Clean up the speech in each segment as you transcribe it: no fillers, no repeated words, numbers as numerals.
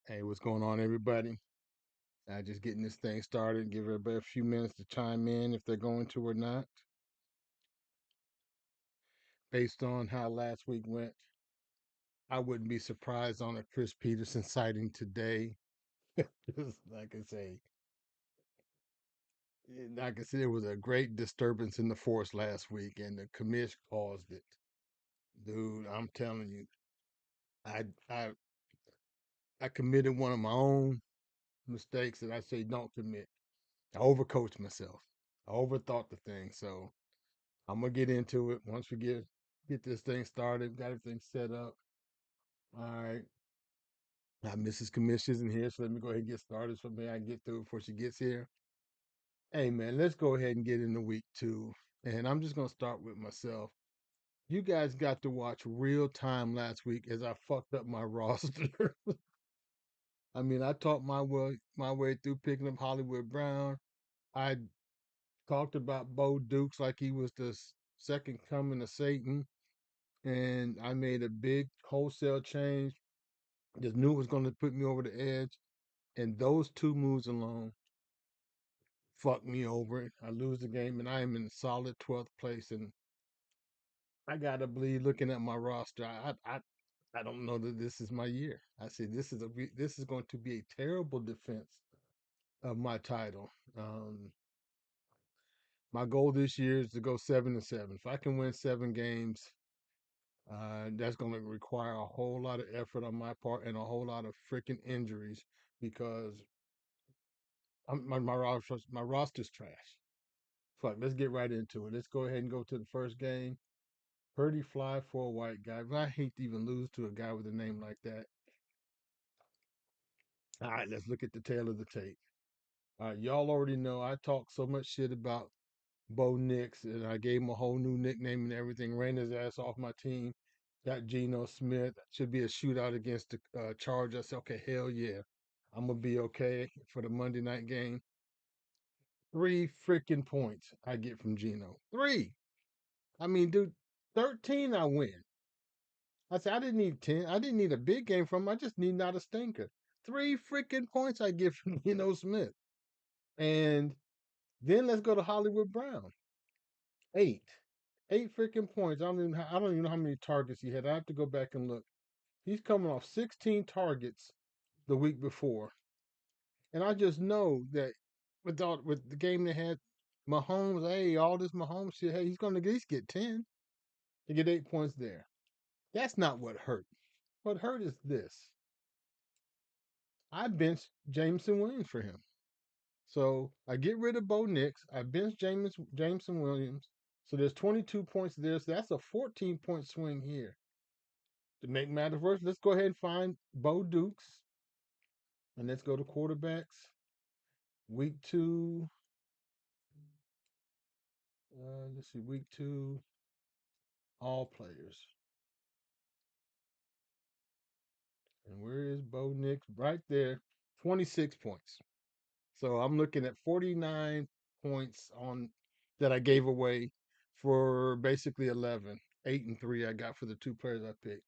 Hey, what's going on, everybody? Just getting this thing started. Give everybody a few minutes to chime in if they're going to or not. Based on how last week went, I wouldn't be surprised on a Chris Peterson sighting today. Just like I said, it was a great disturbance in the force last week, and the commish caused it. Dude, I'm telling you, I I I committed one of my own mistakes that I say don't commit. I overcoached myself. I overthought the thing. So I'm gonna get into it once we get this thing started, got everything set up. All right. Now Mrs. Commish isn't here, so let me go ahead and get started so maybe I can get through it before she gets here. Hey man, let's go ahead and get into week 2. And I'm just gonna start with myself. You guys got to watch real time last week as I fucked up my roster. I mean, I talked my way through picking up Hollywood Brown. I talked about Bo Dukes like he was the second coming of Satan, and I made a big wholesale change. Just knew it was going to put me over the edge, and those two moves alone fucked me over. I lose the game, and I am in solid 12th place. And I gotta believe, looking at my roster, I don't know that this is my year. I said this is going to be a terrible defense of my title. My goal this year is to go 7-7. If I can win 7 games, that's going to require a whole lot of effort on my part and a whole lot of freaking injuries because my roster's trash. Fuck, let's get right into it. Let's go ahead and go to the first game. Purdy fly for a white guy. But I hate to even lose to a guy with a name like that. All right, let's look at the tail of the tape. All right, y'all already know I talk so much shit about Bo Nix, and I gave him a whole new nickname and everything. Ran his ass off my team. Got Geno Smith. Should be a shootout against the Chargers. I said, okay, hell yeah, I'm gonna be okay for the Monday night game. 3 freaking points I get from Geno. Three. I mean, dude, 13 I win. I said I didn't need 10. I didn't need a big game from him. I just need not a stinker. 3 freaking points I get from Geno Smith. And then let's go to Hollywood Brown. Eight. 8 freaking points. I don't even know how many targets he had. I have to go back and look. He's coming off 16 targets the week before. And I just know that with the game they had Mahomes, hey, all this Mahomes shit, hey, he's gonna at least get 10 to get 8 points there. That's not what hurt. What hurt is this. I benched Jameson Williams for him. So I get rid of Bo Nix. I bench Jameson Williams. So there's 22 points there. So that's a 14-point swing here. To make matters worse, let's go ahead and find Bo Dukes. And let's go to quarterbacks. Week 2. Let's see, week 2, all players. And where is Bo Nix? Right there, 26 points. So I'm looking at 49 points on that I gave away for basically 11. 8 and 3 I got for the two players I picked.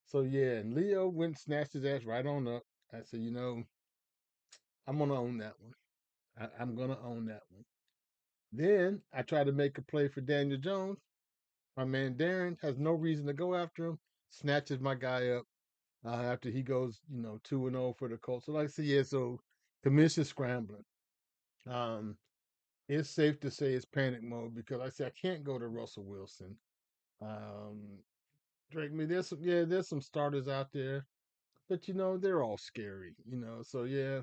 So yeah, and Leo went and snatched his ass right on up. I said, I'm gonna own that one. I'm gonna own that one. Then I tried to make a play for Daniel Jones. My man Darren has no reason to go after him. Snatches my guy up after he goes, 2-0 for the Colts. So like I said, yeah. So commission scrambling. Um, it's safe to say it's panic mode because I said I can't go to Russell Wilson. Um, Drake, me, there's some starters out there, but they're all scary. So yeah,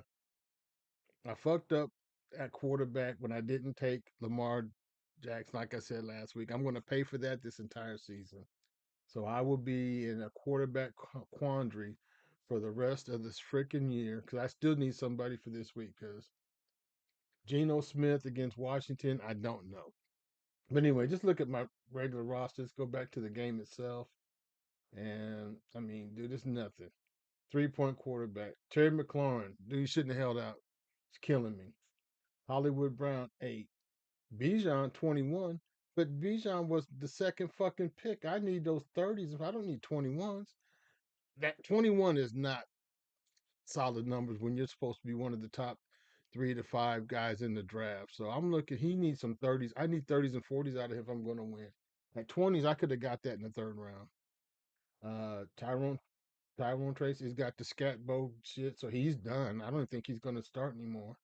I fucked up at quarterback when I didn't take Lamar Jackson. Like I said last week, I'm going to pay for that this entire season. So I will be in a quarterback quandary for the rest of this freaking year because I still need somebody for this week because Geno Smith against Washington, I don't know. But anyway, just look at my regular roster. Let's go back to the game itself. And I mean, dude, it's nothing. 3-point quarterback. Terry McLaurin, dude, you shouldn't have held out. It's killing me. Hollywood Brown, 8. Bijan, 21. But Bijan was the second fucking pick. I need those 30s. I don't need 21s. That 21 is not solid numbers when you're supposed to be one of the top 3 to 5 guys in the draft. So I'm looking. He needs some 30s. I need 30s and 40s out of him if I'm going to win. At 20s, I could have got that in the third round. Tyrone Tracy has got the scat bow shit, so he's done. I don't think he's going to start anymore.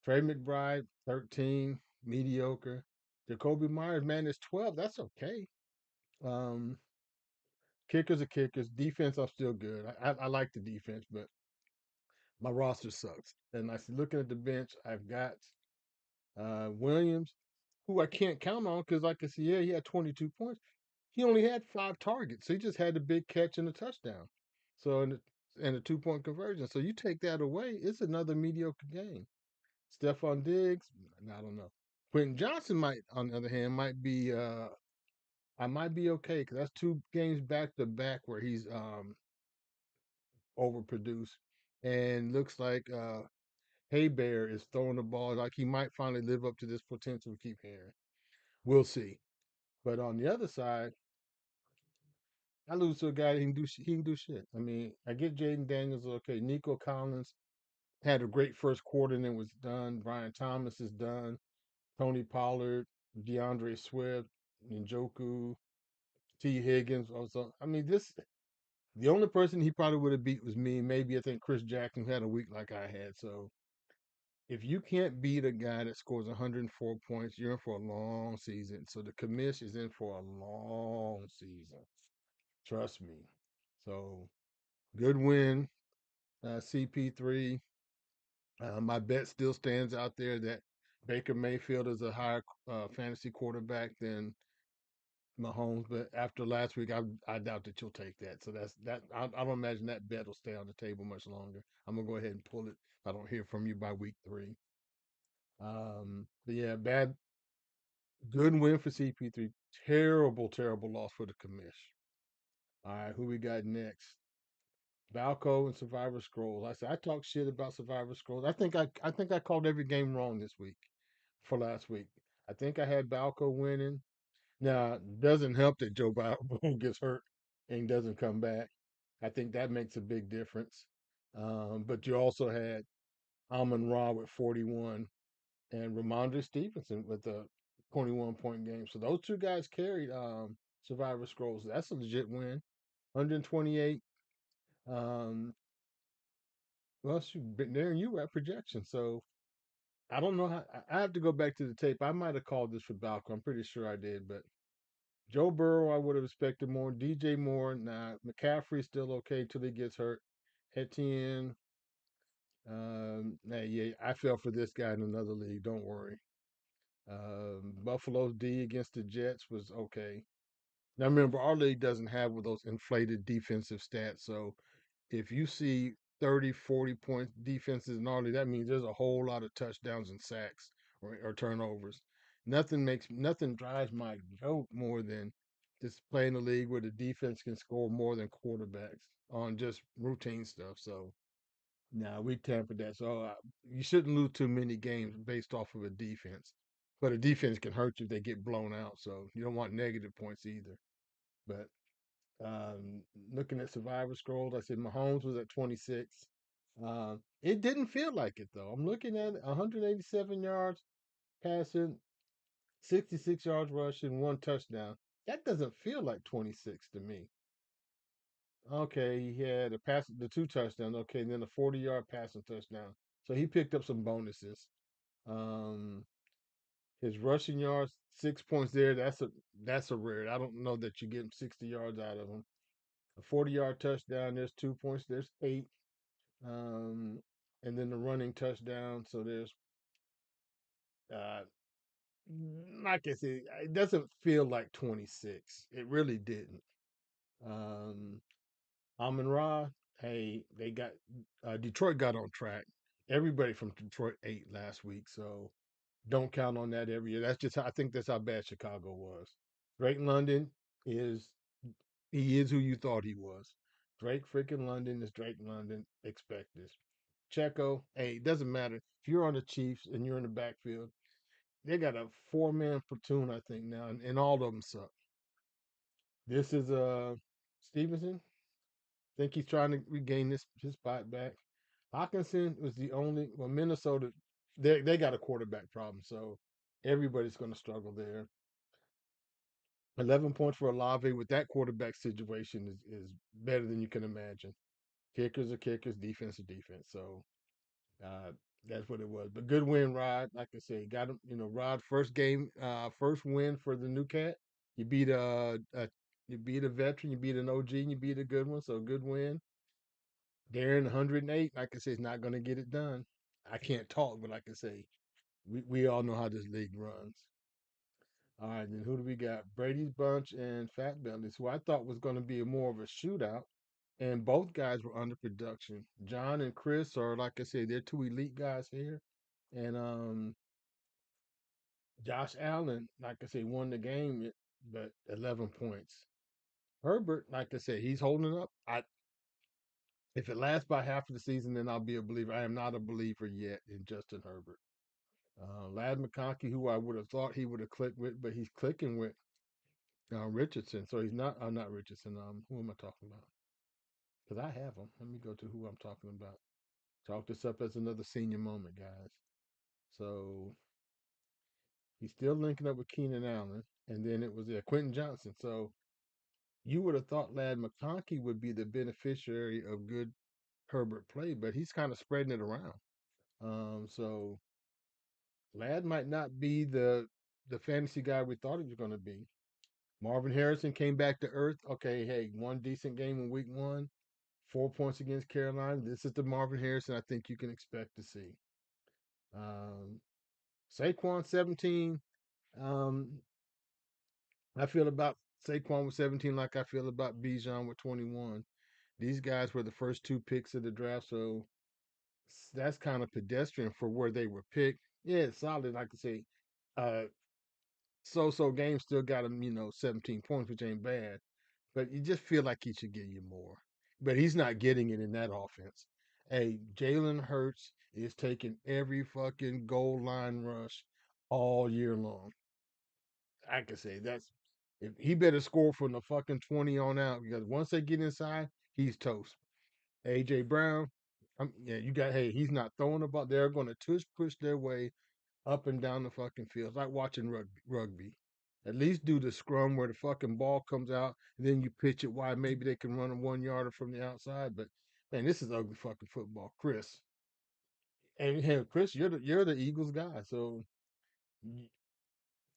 Trey McBride, 13, mediocre. Jacoby Myers, man, is 12. That's okay. Um, Kickers are kickers. Defense, I'm still good. I like the defense, but my roster sucks. And I see looking at the bench, I've got Williams, who I can't count on because, like I said, yeah, he had 22 points. He only had 5 targets. So he just had the big catch and a touchdown. So and a 2 point conversion. So you take that away, it's another mediocre game. Stephon Diggs, I don't know. Quentin Johnson might, on the other hand, might be I might be okay because that's 2 games back to back where he's overproduced. And looks like Hay Bear is throwing the ball like he might finally live up to this potential we keep hearing. We'll see. But on the other side, I lose to a guy that he can do shit. I mean, I get Jaden Daniels okay. Nico Collins had a great first quarter and then was done. Brian Thomas is done. Tony Pollard, DeAndre Swift, Njoku, T. Higgins. Also, I mean, the only person he probably would have beat was me. Maybe I think Chris Jackson who had a week like I had. So if you can't beat a guy that scores 104 points, you're in for a long season. So the commish is in for a long season. Trust me. So good win, CP3. My bet still stands out there that Baker Mayfield is a higher fantasy quarterback than Mahomes, but after last week, I doubt that you'll take that. So that's that. I don't imagine that bet will stay on the table much longer. I'm gonna go ahead and pull it if I don't hear from you by week 3. But yeah, good win for CP3. Terrible, terrible loss for the commish. All right, who we got next? Valco and Survivor Scrolls. I said I talk shit about Survivor Scrolls. I think I called every game wrong this week for last week. I think I had Balco winning. Now, it doesn't help that Joe Burrow gets hurt and doesn't come back. I think that makes a big difference. But you also had Amon Ra with 41 and Ramondre Stevenson with a 21-point game. So those 2 guys carried Survivor Scrolls. That's a legit win. 128. Um, well, shoot, but Darren, you were at projection. So I don't know how. I have to go back to the tape. I might have called this for Balco. I'm pretty sure I did, but Joe Burrow, I would have expected more. DJ Moore, nah. McCaffrey's still okay till he gets hurt. Etienne, nah, yeah, I fell for this guy in another league. Don't worry. Buffalo's D against the Jets was okay. Now remember, our league doesn't have those inflated defensive stats. So if you see 30, 40 point defenses in our league, that means there's a whole lot of touchdowns and sacks or turnovers. Nothing drives my goat more than just playing a league where the defense can score more than quarterbacks on just routine stuff. So now we tampered that. So you shouldn't lose too many games based off of a defense. But a defense can hurt you if they get blown out. So you don't want negative points either. But um, looking at Survivor Scrolls, I said Mahomes was at 26. It didn't feel like it though. I'm looking at it, 187 yards passing, 66 yards rushing, 1 touchdown. That doesn't feel like 26 to me. Okay, he had the 2 touchdowns. Okay, and then a 40-yard passing touchdown. So he picked up some bonuses. Um, his rushing yards, 6 points there. That's a rare. I don't know that you get him 60 yards out of him. A 40-yard touchdown. There's 2 points. There's 8. Um, and then the running touchdown. So there's uh, like I said, it doesn't feel like 26. It really didn't. Um, Amon Ra, hey, they got Detroit got on track. Everybody from Detroit ate last week, so don't count on that every year. That's just I think that's how bad Chicago was. Drake London is he is who you thought he was. Drake freaking London is Drake London. Expect this. Checo, hey, it doesn't matter if you're on the Chiefs and you're in the backfield. They got a 4-man platoon, I think now, and all of them suck. This is Stevenson. Think he's trying to regain this his spot back. Hawkinson was the only. Well, Minnesota, they got a quarterback problem, so everybody's going to struggle there. 11 points for Olave with that quarterback situation is better than you can imagine. Kickers are kickers, defense are defense. So uh, that's what it was. But good win, Rod. Like I say, got him. Rod first game, first win for the new cat. You beat you beat a veteran, you beat an OG, and you beat a good one. So good win. Darren 108. Like I say, is not going to get it done. I can't talk, but like I say, we all know how this league runs. All right, then who do we got? Brady's Bunch and Fat Bellies, who I thought was going to be more of a shootout, and both guys were under production. John and Chris are, like I said, they're two elite guys here, and Josh Allen, like I said, won the game, but 11 points. Herbert, like I said, he's holding up. If it lasts by half of the season, then I'll be a believer. I am not a believer yet in Justin Herbert. Lad McConkey, who I would have thought he would have clicked with, but he's clicking with Richardson. So he's not. Not Richardson. Who am I talking about? Because I have him. Let me go to who I'm talking about. Chalk this up as another senior moment, guys. So he's still linking up with Keenan Allen, and then it was Quentin Johnson. So you would have thought Lad McConkey would be the beneficiary of good Herbert play, but he's kind of spreading it around. So Lad might not be the fantasy guy we thought he was going to be. Marvin Harrison came back to earth. Okay, hey, one decent game in week one, 4 points against Carolina. This is the Marvin Harrison I think you can expect to see. Um, Saquon 17. Um, I feel about Saquon with 17 like I feel about Bijan with 21. These guys were the first two picks of the draft, so that's kind of pedestrian for where they were picked. Yeah, it's solid. Like I say, uh, so game still got him, 17 points, which ain't bad. But you just feel like he should give you more. But he's not getting it in that offense. Hey, Jalen Hurts is taking every fucking goal line rush all year long. I can say that's if he better score from the fucking 20 on out because once they get inside, he's toast. AJ Brown, yeah, you got hey, he's not throwing the ball. They're going to tush push their way up and down the fucking field. It's like watching rugby. At least do the scrum where the fucking ball comes out, and then you pitch it wide. Maybe they can run a 1 yarder from the outside. But man, this is ugly fucking football, Chris. And hey, Chris, you're the Eagles guy, so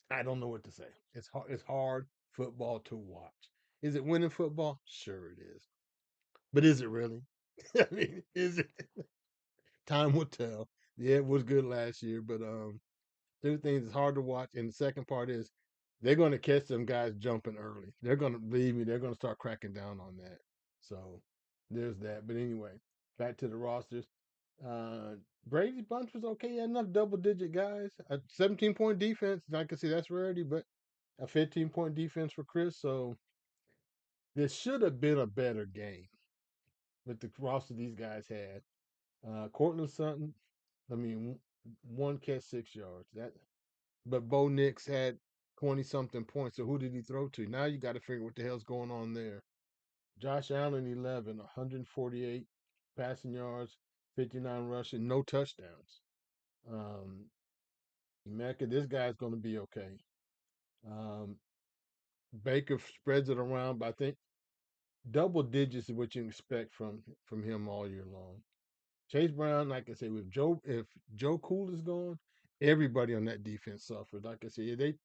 I don't know what to say. It's hard football to watch. Is it winning football? Sure it is. But is it really? I mean, is it? Time will tell. Yeah, it was good last year, but two things it's hard to watch, and the second part is they're going to catch them guys jumping early. They're going to believe me. They're going to start cracking down on that. So there's that. But anyway, back to the rosters. Uh, Brady's bunch was okay. Enough double-digit guys. A 17-point defense. I can see that's rarity, but a 15-point defense for Chris. So this should have been a better game with the roster these guys had. Cortland Sutton, I mean, one catch 6 yards. But Bo Nix had 20 something points. So who did he throw to? Now you got to figure what the hell's going on there. Josh Allen 11, 148 passing yards, 59 rushing, no touchdowns. Um, Mecca, this guy's going to be okay. Um, Baker spreads it around, but I think double digits is what you expect from him all year long. Chase Brown, like I said, if Joe Cool is gone, everybody on that defense suffered. Like I said,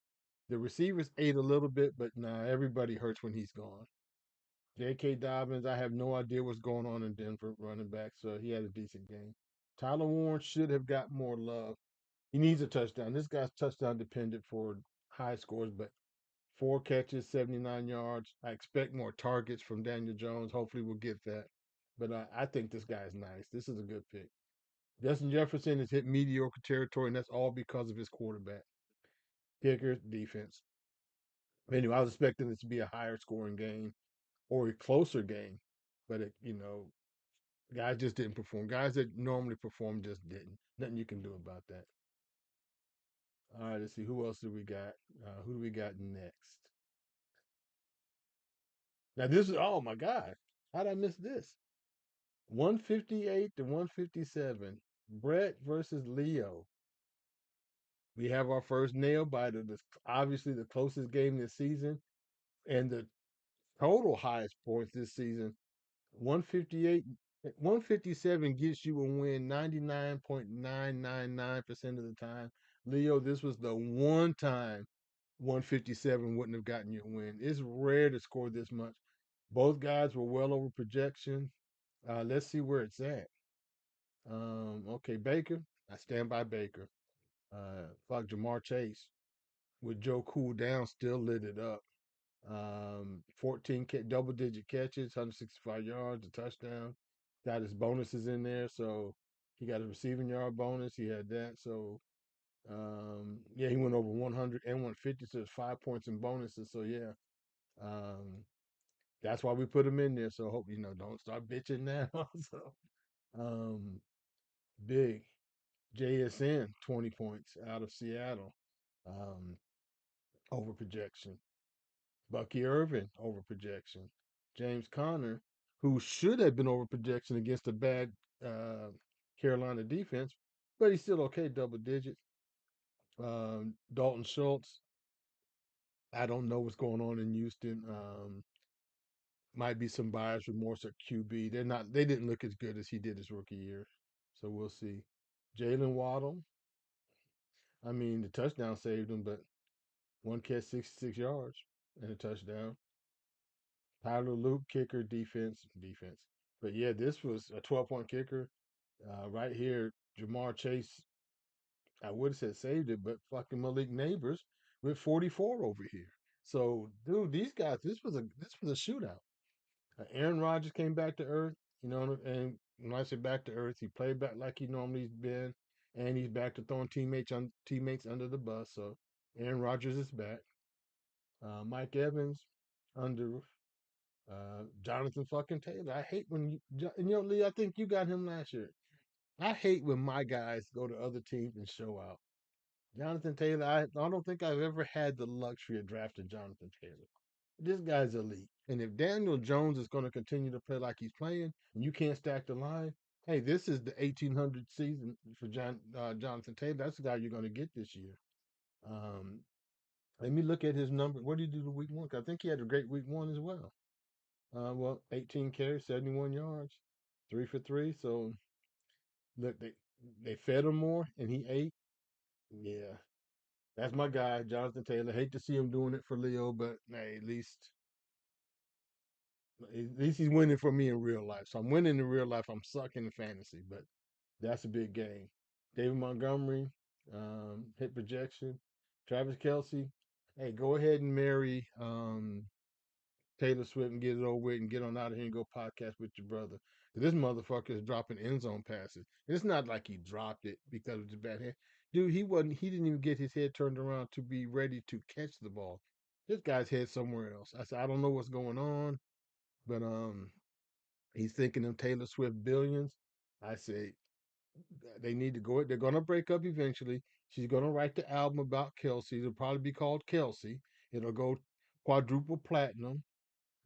the receivers ate a little bit, but nah, everybody hurts when he's gone. J.K. Dobbins, I have no idea what's going on in Denver running back, so he had a decent game. Tyler Warren should have got more love. He needs a touchdown. This guy's touchdown dependent for high scores, but 4 catches, 79 yards. I expect more targets from Daniel Jones. Hopefully, we'll get that. But I think this guy's nice. This is a good pick. Justin Jefferson has hit mediocre territory, and that's all because of his quarterback. Kicker, defense. Anyway, I was expecting this to be a higher scoring game or a closer game, but guys just didn't perform. Guys that normally perform just didn't. Nothing you can do about that. All right, let's see who else do we got. Who do we got next? Now this is oh my god, how did I miss this? 158 to 157. Brett versus Leo. We have our first nail biter. This obviously the closest game this season, and the total highest points this season. 158, 157 gets you a win 99.999% of the time. Leo, this was the one time 157 wouldn't have gotten you a win. It's rare to score this much. Both guys were well over projection. Let's see where it's at. Okay, Baker. I stand by Baker. Fuck Jamar Chase with Joe Cool down still lit it up. 14 double digit catches, 165 yards, a touchdown. Got his bonuses in there, so he got a receiving yard bonus. He had that, so yeah, he went over 100 and 150, so it's 5 points in bonuses. So yeah, um, that's why we put him in there. So hope don't start bitching now. So um, big JSN 20 points out of Seattle, um, over projection. Bucky Irvin over projection. James Conner, who should have been over projection against a bad uh, Carolina defense, but he's still okay, double digits. Dalton Schultz, I don't know what's going on in Houston. Might be some buyer's remorse at QB. They didn't look as good as he did his rookie year. So we'll see. Jalen Waddle, I mean, the touchdown saved him, but one catch, 66 yards and a touchdown. Tyler Luke, kicker, defense. But yeah, this was a 12-point kicker. Right here, Jamar Chase, I would have said saved it, but fucking Malik Neighbors with 44 over here. So, dude, these guys, this was a shootout. Aaron Rodgers came back to earth, and when I say back to earth, he played back like he normally's been, and he's back to throwing teammates under the bus. So Aaron Rodgers is back. Mike Evans under Jonathan fucking Taylor. I hate when Lee, I think you got him last year. I hate when my guys go to other teams and show out. Jonathan Taylor, I don't think I've ever had the luxury of drafting Jonathan Taylor. This guy's elite. And if Daniel Jones is going to continue to play like he's playing, and you can't stack the line, hey, this is the 1800 season for Jonathan Taylor. That's the guy you're going to get this year. Um, Let me look at his number. What did he do to week one? 'Cause I think he had a great week one as well. Well, 18 carries, 71 yards, 3 for 3. So look, they fed him more, and he ate. Yeah, that's my guy, Jonathan Taylor. Hate to see him doing it for Leo, but hey, at least he's winning for me in real life. So I'm winning in real life. I'm sucking in fantasy, but that's a big game. David Montgomery, hit projection. Travis Kelsey, hey, go ahead and marry Taylor Swift and get it over with and get on out of here and go podcast with your brother. This motherfucker is dropping end zone passes. It's not like he dropped it because of the bad head. Dude, he didn't even get his head turned around to be ready to catch the ball. This guy's head somewhere else. I said, I don't know what's going on, but he's thinking of Taylor Swift billions. I say they need to go. They're gonna break up eventually. She's gonna write the album about Kelsey. It'll probably be called Kelsey. It'll go quadruple platinum,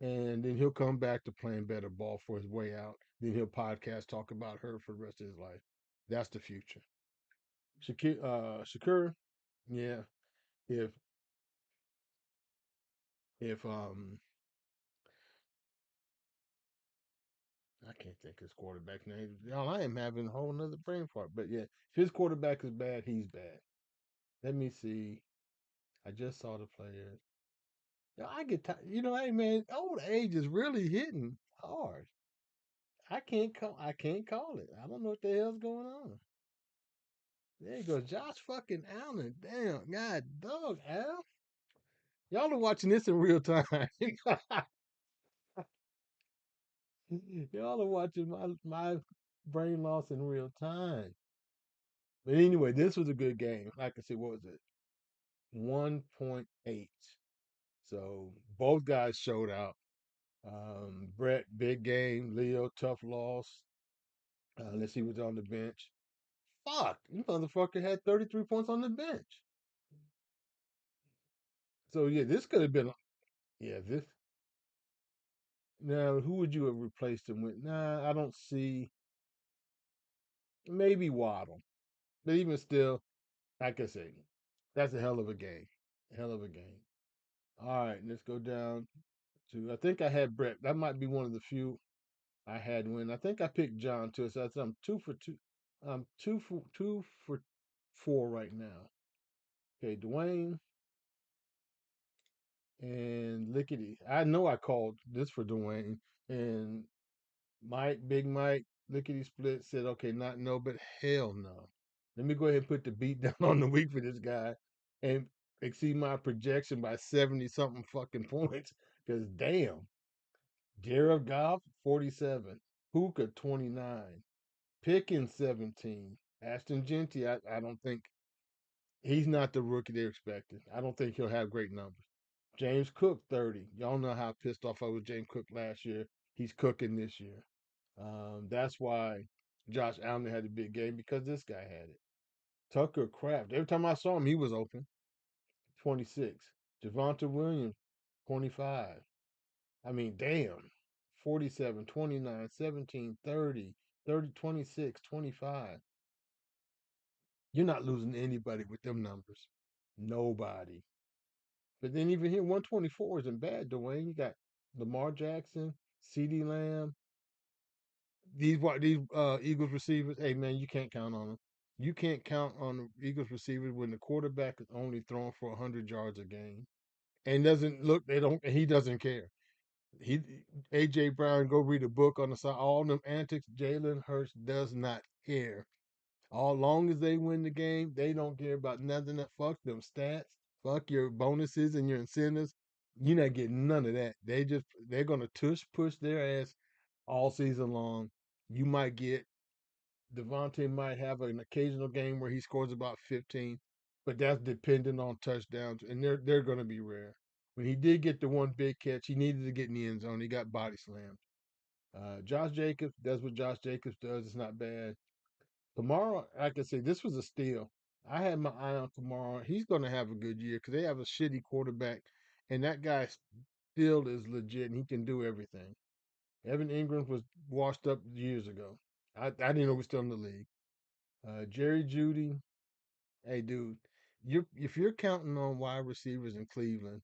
and then he'll come back to playing better ball for his way out. Then he'll podcast talk about her for the rest of his life. That's the future. Shakur, yeah. If if I can't think his quarterback's name. Y'all, I am having a whole nother brain fart. But yeah, if his quarterback is bad, he's bad. Let me see. I just saw the players. I get tired. Hey man, old age is really hitting hard. I can't call it. I don't know what the hell's going on. There you go, Josh fucking Allen. Damn, God, dog, Al. Y'all are watching this in real time. Y'all are watching my brain loss in real time. But anyway, this was a good game. Like I said, what was it? 1.8. So both guys showed out. Brett, big game. Leo, tough loss. Let's see what's on the bench. Fuck, you motherfucker had 33 points on the bench. So yeah, this could have been. Yeah, this. Now, who would you have replaced him with? Nah, I don't see. Maybe Waddle, but even still, like I say, that's a hell of a game. Hell of a game. All right, let's go down to. I think I had Brett. That might be one of the few I had win. I think I picked John too. So I'm 2 for 2. I'm 2 for 4 right now. Okay, Dwayne and Lickety. I know I called this for Dwayne and Mike, Big Mike, Lickety Split said, okay, not no, but hell no. Let me go ahead and put the beat down on the week for this guy and exceed my projection by 70 something fucking points. Because damn, Jared Goff, 47, Puka, 29, Pickens, 17, Ashton Genty, I don't think he's not the rookie they're expecting. I don't think he'll have great numbers. James Cook, 30. Y'all know how pissed off I was with James Cook last year. He's cooking this year. That's why Josh Allen had a big game because this guy had it. Tucker Kraft. Every time I saw him, he was open. 26. Javonte Williams, 25. I mean, damn. 47, 29, 17, 30, 30, 26, 25. You're not losing anybody with them numbers. Nobody. But then even here, 124 isn't bad, Dwayne. You got Lamar Jackson, CeeDee Lamb, these Eagles receivers. Hey man, you can't count on them. You can't count on the Eagles receivers when the quarterback is only throwing for 100 yards a game and doesn't look. They don't. He doesn't care. He AJ Brown go read a book on the side. All them antics. Jalen Hurts does not care. All long as they win the game, they don't care about nothing. That fuck them stats. Fuck your bonuses and your incentives. You're not getting none of that. They're gonna tush push their ass all season long. You might get Devontae might have an occasional game where he scores about 15, but that's dependent on touchdowns, and they're going to be rare. When he did get the one big catch, he needed to get in the end zone. He got body slammed. Josh Jacobs does what Josh Jacobs does. It's not bad. Tomorrow, I can say this was a steal. I had my eye on tomorrow. He's going to have a good year because they have a shitty quarterback, and that guy still is legit, and he can do everything. Evan Ingram was washed up years ago. I didn't know he was still in the league. Jerry Judy, hey dude, you if you're counting on wide receivers in Cleveland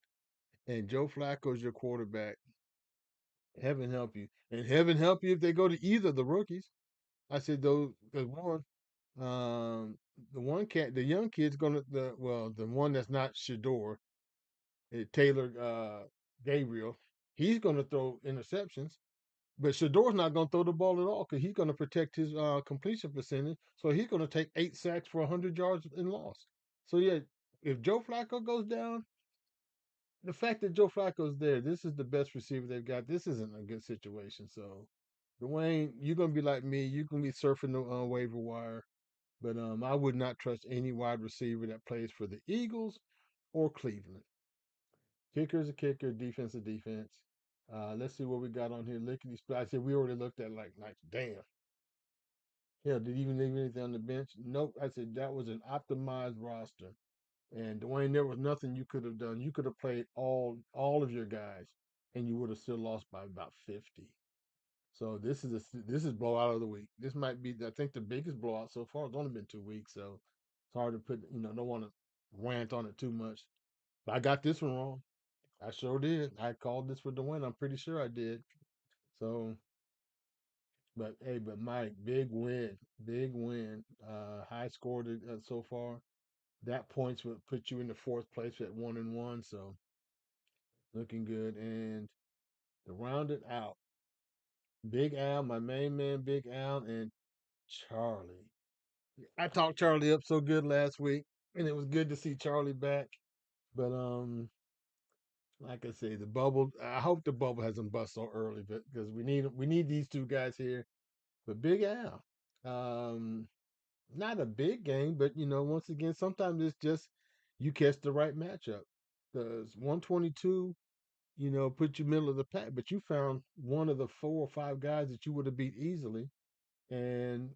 and Joe Flacco's your quarterback, heaven help you, and heaven help you if they go to either of the rookies. I said those because um, the one cat, the young kid's gonna the one that's not Shador, Taylor Gabriel, he's gonna throw interceptions. But Shador's not going to throw the ball at all because he's going to protect his completion percentage. So he's going to take 8 sacks for 100 yards and loss. So yeah, if Joe Flacco goes down, the fact that Joe Flacco's there, this is the best receiver they've got. This isn't a good situation. So Dwayne, you're going to be like me. You're going to be surfing the waiver wire. But I would not trust any wide receiver that plays for the Eagles or Cleveland. Kicker's a kicker, defense a defense. Let's see what we got on here. Lickety split. I said we already looked at like damn. Yeah, did he even leave anything on the bench? Nope. I said that was an optimized roster. And Dwayne, there was nothing you could have done. You could have played all of your guys, and you would have still lost by about 50. So this is blowout of the week. This might be I think the biggest blowout so far. It's only been 2 weeks, so it's hard to put. Don't want to rant on it too much. But I got this one wrong. I sure did. I called this for the win. I'm pretty sure I did. So, but hey, but Mike, big win, big win. High scored so far. That points would put you in the fourth place at 1-1. So looking good. And to round it out, Big Al, my main man, Big Al, and Charlie. I talked Charlie up so good last week, and it was good to see Charlie back. But like I say, the bubble. I hope the bubble hasn't bust so early, but because we need these two guys here. But Big Al, um, not a big game, but once again, sometimes it's just you catch the right matchup. Because 122, put you middle of the pack, but you found one of the 4 or 5 guys that you would have beat easily. And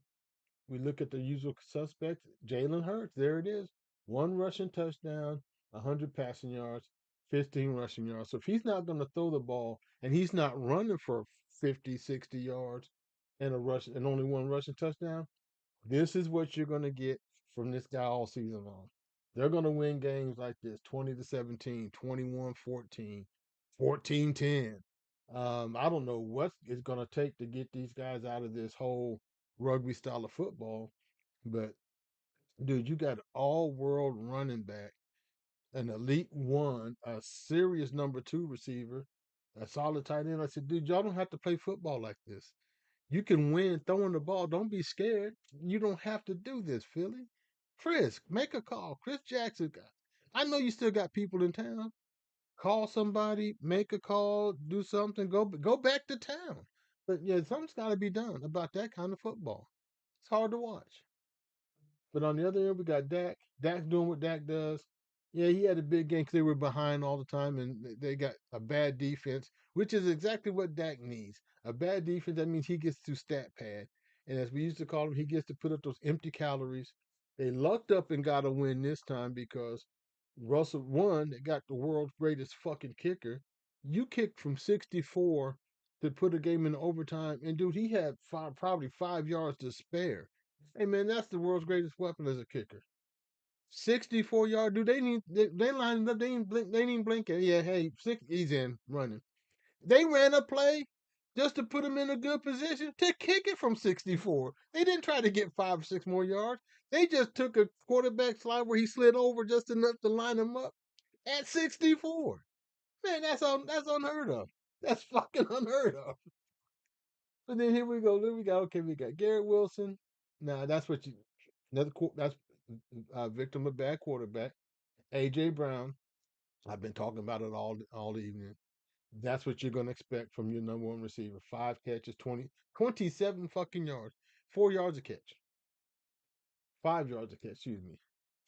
we look at the usual suspects. Jalen Hurts, there it is. One rushing touchdown, 100 passing yards, 15 rushing yards. So if he's not going to throw the ball, and he's not running for 50, 60 yards and a rush and only one rushing touchdown. This is what you're going to get from this guy all season long. They're going to win games like this 20-17, 21-14, 14-10. I don't know what it's going to take to get these guys out of this whole rugby style of football, but dude, you got all world running back, an elite one, a serious number two receiver, a solid tight end. I said, dude, y'all don't have to play football like this. You can win throwing the ball. Don't be scared. You don't have to do this, Philly. Chris, make a call. Chris Jackson. I know you still got people in town. Call somebody, make a call, do something, go back to town. But yeah, something's got to be done about that kind of football. It's hard to watch. But on the other end, we got Dak. Dak's doing what Dak does. Yeah, he had a big game because they were behind all the time, and they got a bad defense, which is exactly what Dak needs. A bad defense, that means he gets to stat pad. And as we used to call him, he gets to put up those empty calories. They lucked up and got a win this time because Russell won. They got the world's greatest fucking kicker. You kicked from 64 to put a game in overtime, and dude, he had probably 5 yards to spare. Hey man, that's the world's greatest weapon as a kicker. 64 yard, dude. They lined up. They didn't blink. They didn't blink it. Yeah, hey, six. He's in running. They ran a play just to put him in a good position to kick it from 64. They didn't try to get 5 or 6 more yards. They just took a quarterback slide where he slid over just enough to line him up at 64. Man, that's unheard of. That's fucking unheard of. But then here we go. Then we got okay. We got Garrett Wilson. Now that's what you another that's victim of bad quarterback. AJ Brown. I've been talking about it all evening. That's what you're gonna expect from your number one receiver. 5 catches, 27 fucking yards, 4 yards a catch, 5 yards a catch. Excuse me,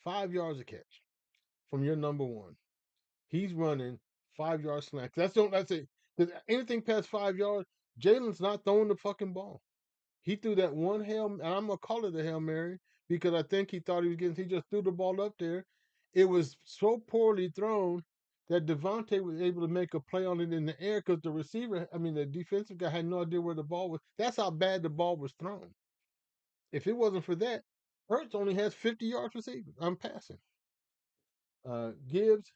5 yards a catch from your number one. He's running 5 yard slants. That's it. Because anything past 5 yards, Jalen's not throwing the fucking ball. He threw that one hail, and I'm gonna call it a hail mary because I think he thought he was getting. He just threw the ball up there. It was so poorly thrown that Devontae was able to make a play on it in the air because the receiver, I mean the defensive guy, had no idea where the ball was. That's how bad the ball was thrown. If it wasn't for that, Hurts only has 50 yards receiving. I'm passing. Gibbs,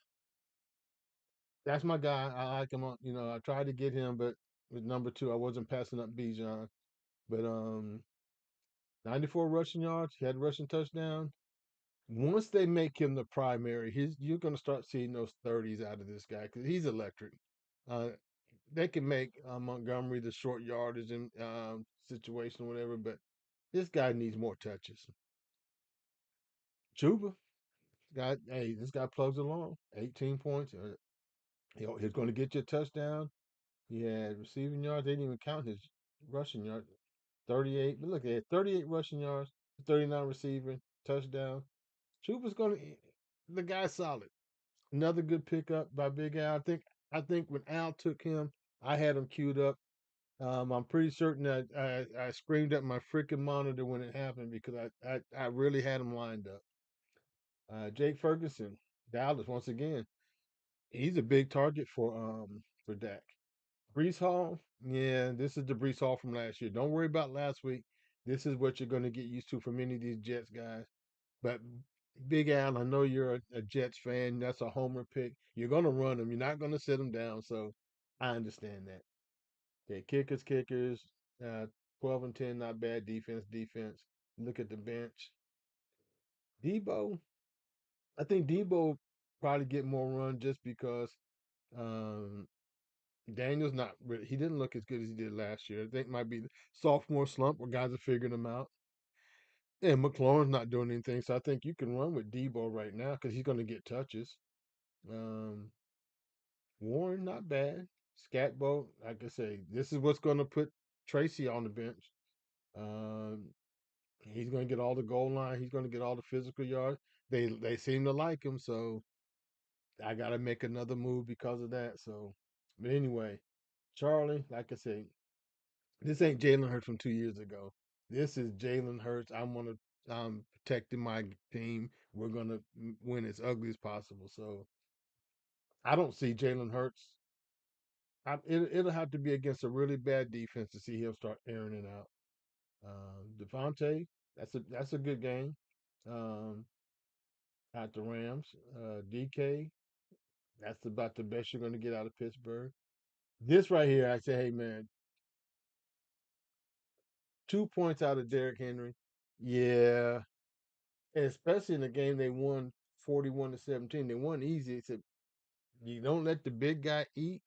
that's my guy. I like him. I tried to get him, but with number two, I wasn't passing up Bijan. But 94 rushing yards. He had a rushing touchdown. Once they make him the primary, you're going to start seeing those 30s out of this guy because he's electric. Uh, they can make Montgomery the short yardage and situation or whatever, but this guy needs more touches. Chuba, this guy plugs along. 18 points. He's going to get you a touchdown. He had receiving yards. They didn't even count his rushing yards. 38. But look, he had 38 rushing yards, 39 receiving, touchdown. Chuba's going to. The guy's solid. Another good pickup by Big Al. I think when Al took him, I had him queued up. I'm pretty certain that I screamed at my freaking monitor when it happened because I really had him lined up. Jake Ferguson, Dallas once again. He's a big target for Dak. Brees Hall, yeah, this is the Brees Hall from last year. Don't worry about last week. This is what you're going to get used to from any of these Jets guys. But Big Al, I know you're a Jets fan. That's a homer pick. You're going to run them. You're not going to sit them down. So I understand that. Okay, kickers. Uh, 12 and 10, not bad. Defense. Look at the bench. Debo, I think Debo probably get more run just because um, Daniel's not really. He didn't look as good as he did last year. I think it might be the sophomore slump where guys are figuring him out. And McLaurin's not doing anything, so I think you can run with Debo right now because he's going to get touches. Um, Warren, not bad. Scatbo, like I say, this is what's going to put Tracy on the bench. Um, he's going to get all the goal line. He's going to get all the physical yards. They seem to like him, so I got to make another move because of that. So, but anyway, Charlie, like I say, this ain't Jalen Hurts from 2 years ago. This is Jalen Hurts. I'm protecting my team. We're gonna win as ugly as possible. So I don't see Jalen Hurts. It'll have to be against a really bad defense to see him start airing it out. Devontae, that's a good game. Um, at the Rams, DK, that's about the best you're going to get out of Pittsburgh. This right here, I say, hey man, 2 points out of Derrick Henry. Yeah, and especially in the game they won 41-17. They won easy. It's you don't let the big guy eat.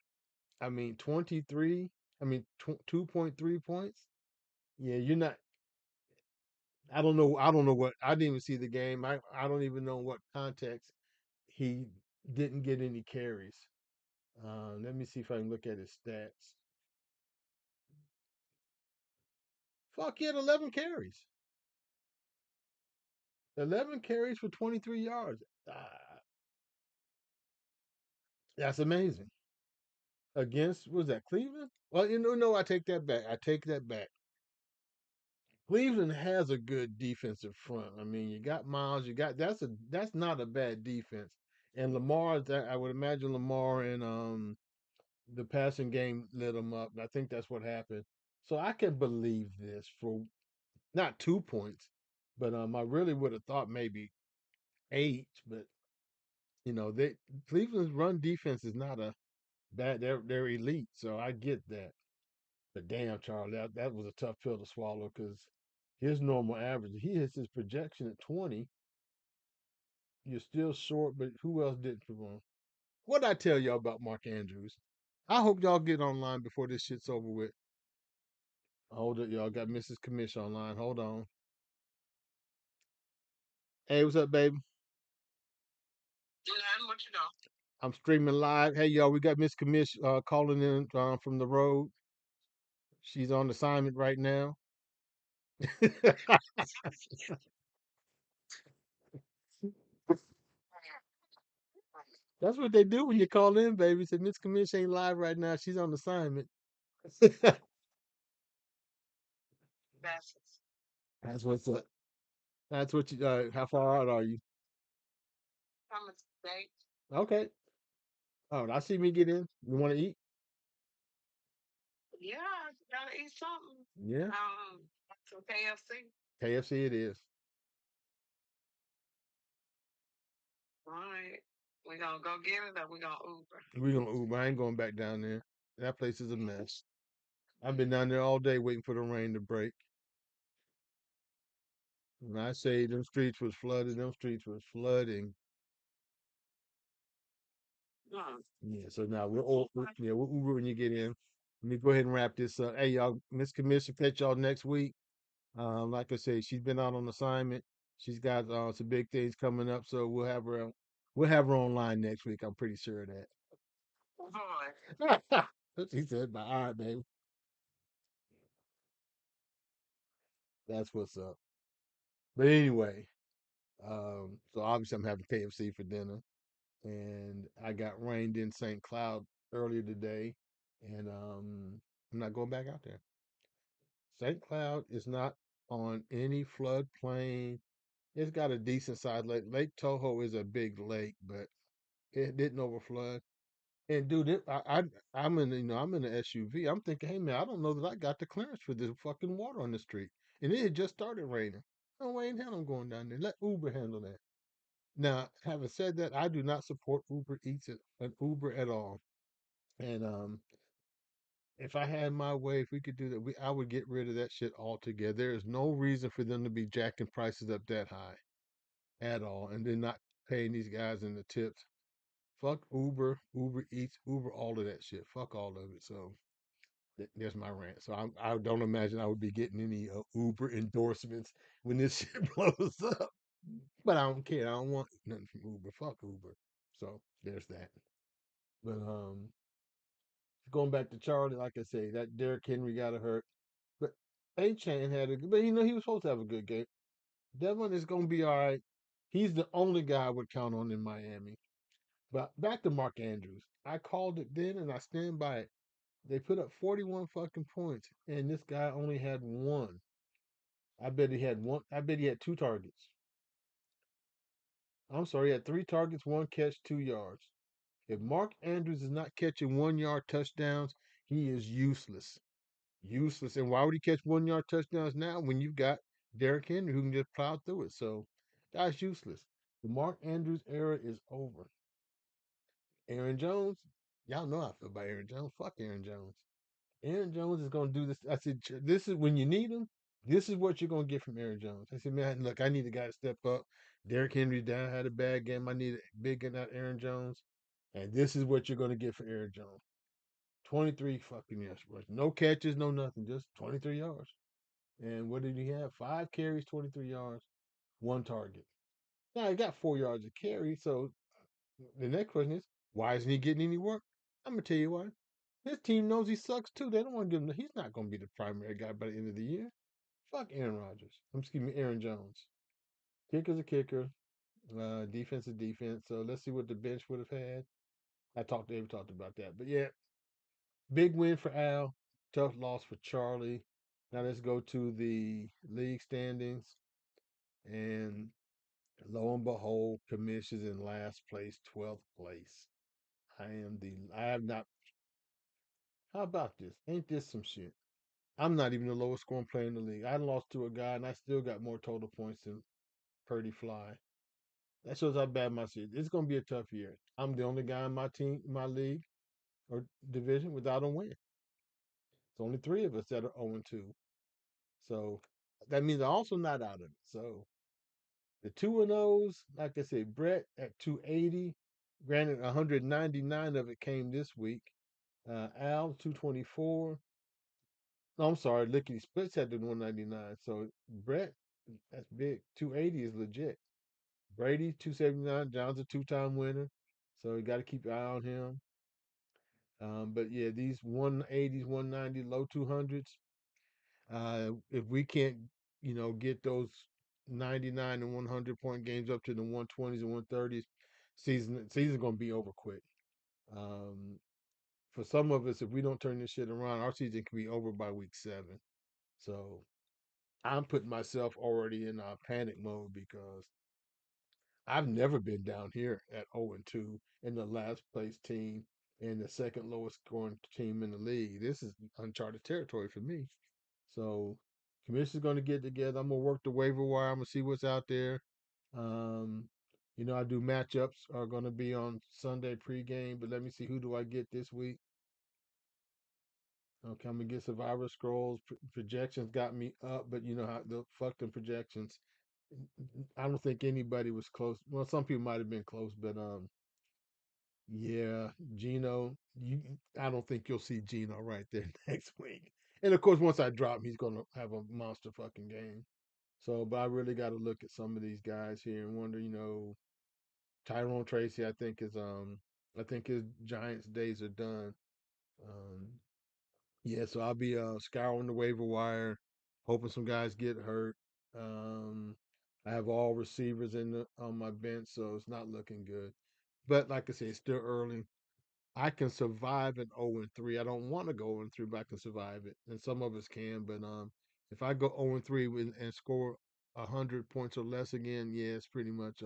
I mean, 23. I mean, 2.3 points. Yeah, you're not. I don't know. I don't know what. I didn't even see the game. I don't even know what context he didn't get any carries. Let me see if I can look at his stats. Fuck, he had 11 carries. 11 carries for 23 yards. That's amazing. Against, was that Cleveland? Well, no, I take that back. I take that back. Cleveland has a good defensive front. I mean, you got Miles, you got that's not a bad defense. And Lamar, I would imagine Lamar and the passing game lit them up. I think that's what happened. So I can believe this for not 2 points, but I really would have thought maybe 8. But they Cleveland's run defense is not a bad. They're elite, so I get that. But damn, Charlie, that was a tough pill to swallow because his normal average, he hits his projection at 20. You're still short, but who else did perform? What did I tell y'all about Mark Andrews? I hope y'all get online before this shit's over with. Hold it, y'all got Mrs. Commish online. Hold on. Hey, what's up, baby? Nothing. What you doing? I'm streaming live. Hey, y'all, we got Miss Commish calling in from the road. She's on assignment right now. That's what they do when you call in, baby. Say Miss Commish ain't live right now. She's on assignment. That's what's up. That's what you. How far out are you? Okay. Oh, I see me get in. You want to eat? Yeah. KFC it is. We're gonna Uber. I ain't going back down there. That place is a mess. I've been down there all day waiting for the rain to break. When I say them streets was flooded, them streets was flooding. Yeah, so now we'll Uber when you get in. Let me go ahead and wrap this up. Hey y'all, Miss Commissioner, catch y'all next week. Like I said, she's been out on assignment. She's got some big things coming up, so we'll have her online next week. I'm pretty sure of that. She said, "Bye, all right, baby." That's what's up. But anyway, so obviously I'm having KFC for dinner, and I got rained in St. Cloud earlier today, and I'm not going back out there. St. Cloud is not on any floodplain. It's got a decent sized lake. Lake Toho is a big lake, but it didn't overflood. And dude, I'm in the SUV. I'm thinking, hey man, I don't know that I got the clearance for this fucking water on the street, and it had just started raining. No way in hell I'm going down there. Let Uber handle that. Now, having said that, I do not support Uber Eats an Uber at all. And if I had my way, if we could do that, I would get rid of that shit altogether. There is no reason for them to be jacking prices up that high at all, and then not paying these guys in the tips. Fuck Uber, Uber Eats, Uber, all of that shit. Fuck all of it. So there's my rant. So I don't imagine I would be getting any Uber endorsements when this shit blows up. But I don't care. I don't want nothing from Uber. Fuck Uber. So there's that. But going back to Charlie, like I say, that Derrick Henry got hurt. But A-Chain had a good, but he was supposed to have a good game. Devlin is gonna be all right. He's the only guy I would count on in Miami. But back to Mark Andrews. I called it then and I stand by it. They put up 41 fucking points, and this guy only had one. I bet he had one. I bet he had 2 targets. I'm sorry, he had 3 targets, 1 catch, 2 yards. If Mark Andrews is not catching 1 yard touchdowns, he is useless. Useless. And why would he catch 1 yard touchdowns now when you've got Derrick Henry who can just plow through it? So that's useless. The Mark Andrews era is over. Aaron Jones, y'all know how I feel about Aaron Jones. Fuck Aaron Jones. Aaron Jones is going to do this. I said, this is when you need him. This is what you're going to get from Aaron Jones. I said, man, look, I need a guy to step up. Derrick Henry down had a bad game. I need a big and out Aaron Jones. And this is what you're going to get for Aaron Jones. 23 fucking yards rush. No catches, no nothing. Just 23 yards. And what did he have? 5 carries, 23 yards, 1 target. Now he got 4 yards of carry. So the next question is, why isn't he getting any work? I'm gonna tell you why. His team knows he sucks too. They don't want to give him. He's not gonna be the primary guy by the end of the year. Fuck Aaron Rodgers. I'm excuse me, Aaron Jones. Kicker's a kicker. Defense is defense. So let's see what the bench would have had. David talked about that. But yeah, big win for Al. Tough loss for Charlie. Now let's go to the league standings. And lo and behold, commissions in last place, 12th place. I have not. How about this? Ain't this some shit? I'm not even the lowest scoring player in the league. I lost to a guy and I still got more total points than Purdy Fly. That shows how bad my season. It's going to be a tough year. I'm the only guy in my team, my league or division without a win. It's only three of us that are 0-2. So that means I'm also not out of it. So the 2-0s, like I said, Brett at 280. Granted, 199 of it came this week. Al 224. No, I'm sorry, Lickety Splits had the 199. So Brett, that's big. 280 is legit. Brady 279. John's a two-time winner, so you got to keep your eye on him. But yeah, these 180s, 190, low 200s. If we can't, get those 99 and 100 point games up to the 120s and 130s, season's gonna be over quick. Um, for some of us, if we don't turn this shit around, our season can be over by week 7. So I'm putting myself already in panic mode because I've never been down here at 0-2 in the last place team and the second lowest scoring team in the league. This is uncharted territory for me. So commission's going to get together. I'm gonna work the waiver wire. I'm gonna see what's out there. Um, I do matchups are going to be on Sunday pregame, but let me see who do I get this week. Okay, I'm gonna get Survivor Scrolls. Projections got me up, but you know how the fuck them projections. I don't think anybody was close. Well, some people might have been close, but yeah, Gino. I don't think you'll see Gino right there next week. And of course, once I drop him, he's gonna have a monster fucking game. So, but I really got to look at some of these guys here and wonder, Tyrone Tracy. I think his Giants days are done. Um, yeah, so I'll be scouring the waiver wire, hoping some guys get hurt. Um, I have all receivers on my bench, so it's not looking good. But like I said, it's still early. I can survive an 0-3. I don't want to go 0-3, but I can survive it. And some of us can. But if I go 0-3 and score 100 points or less again, yeah, it's pretty much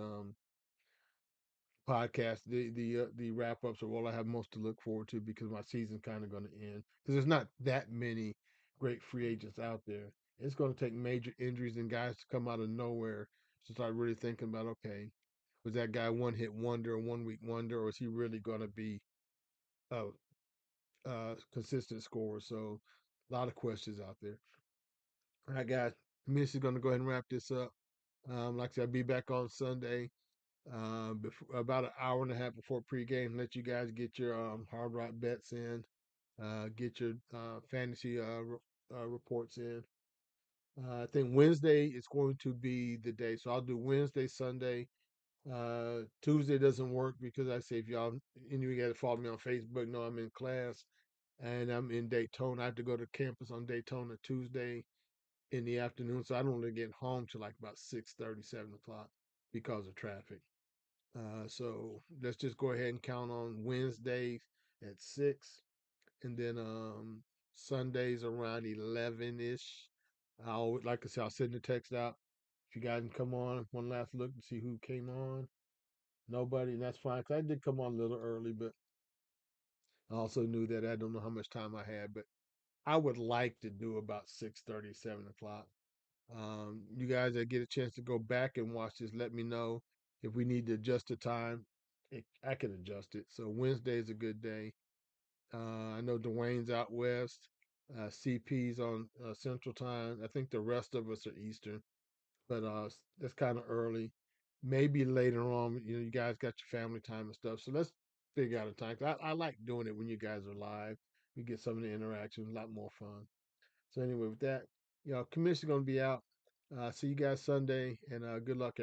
podcast. The wrap ups are all I have most to look forward to because my season's kind of going to end. Because there's not that many great free agents out there. It's going to take major injuries and guys to come out of nowhere to start really thinking about, okay, was that guy one hit wonder, 1 week wonder, or is he really going to be a consistent score. So a lot of questions out there. All right, guys. Miss is going to go ahead and wrap this up. Like I said, I'll be back on Sunday, before, about an hour and a half before pregame. Let you guys get your hard rock bets in, get your fantasy reports in. I think Wednesday is going to be the day, so I'll do Wednesday, Sunday. Tuesday doesn't work because I say if y'all any of you guys follow me on Facebook know I'm in class and I'm in Daytona. I have to go to campus on Daytona Tuesday in the afternoon, so I don't really get home till like about 6:30, 7 o'clock because of traffic. So let's just go ahead and count on Wednesdays at 6, and then Sundays around 11 ish. I'll like I said, I'll send the text out. If you guys can come on, one last look to see who came on. Nobody, and that's fine. 'Cause I did come on a little early, but I also knew that I don't know how much time I had, but I would like to do about 6:30, 7 o'clock. You guys that get a chance to go back and watch this, let me know if we need to adjust the time. I can adjust it. So Wednesday is a good day. I know Dwayne's out west. CP's on Central Time. I think the rest of us are Eastern, but that's kind of early. Maybe later on, you guys got your family time and stuff. So let's figure out a time. 'Cause I like doing it when you guys are live. We get some of the interaction, a lot more fun. So anyway, with that, commission's gonna be out. See you guys Sunday, and good luck.